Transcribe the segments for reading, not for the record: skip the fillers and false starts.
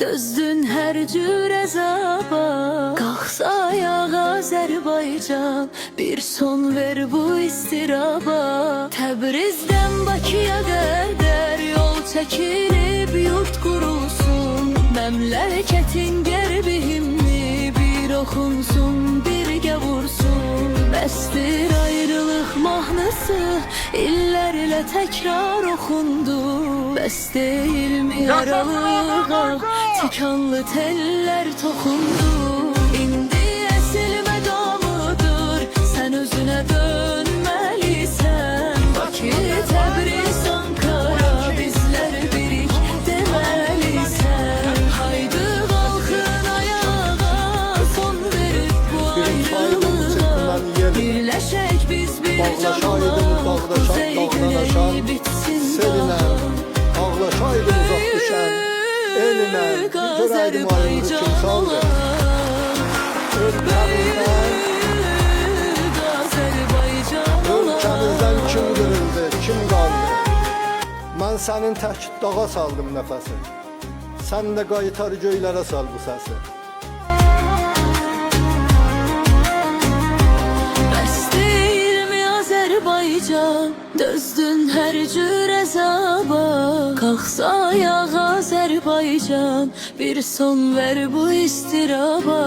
Dözdün hər cür əzaba, qalxsa ayağa Azərbaycan, bir son ver bu istiraba. Təbrizdən Bakıya qədər yol çəkilib yurt qurulsun, məmləkətin qərbi himni bir oxunsun, birgə vursun. Bəsdir ayrılıq mahnısı, illərlə təkrar oxundu. Bəs deyilmi yaralığa, tikanlı teller toxundu. İndi əsil məqamıdır, sən özünə dönməlisən. Bakı, Təbriz, Ankara, bizlər birik deməlisən. Haydi qalxın ayağa, son verib bu ayrılığa. Birləşək biz bir can olaq, kuzey güneyi bitsin daha. Ağlaşaydım uzaq düşən elinə, görəydim ayrılığı kim saldı. Ölkəmizdən kim qırıldı, kim qaldı? Mən sənin tək dağa saldım nəfəsi, sən də qayıtar göylərə sal bu səsi. Azərbaycan, dözdün hər cür əzaba, qalxsa ayağa Azərbaycan, bir son ver bu istiraba.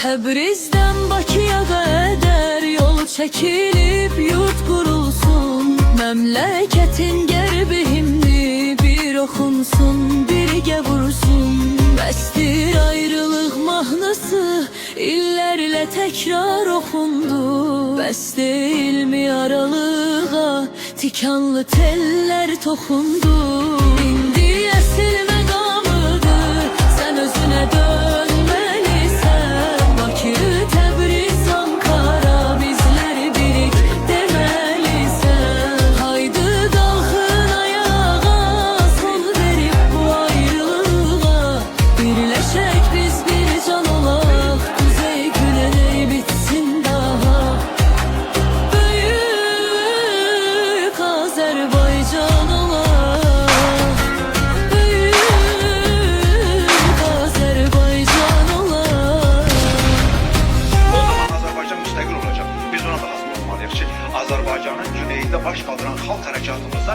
Təbrizdən Bakıya qədər yol çəkilib yurt qurulsun, məmləkətin qərbi himni bir oxunsun, birgə vursun. Bəsdir ayrılıq mahnısı, illərlə təkrar oxundu. Bəs deyilmi yaralığa, tikanlı teller toxundu. İndi əsil məqamıdır, sən özünə dönməlisən. Bakı, Təbriz, Ankara, bizlər birik deməlisən. Haydi qalxın ayağa, son verib bu ayrılığa. Birləşək biz bir can olaq, kuzey güneyi bitsin daha. Büyük Azərbaycan olaq, büyük Azərbaycan olaq. O zaman Azərbaycan müstəqil olacaq. Biz ona da hazır olmalıyıq ki, Azərbaycanın güneyində baş qaldıran xalq hərəkatımızda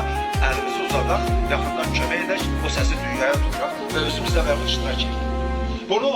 əlimizi uzadaq, yaxından kömək edək, o səsi dünyaya duyuraq və özümüzdə və iştirak edək. Bunu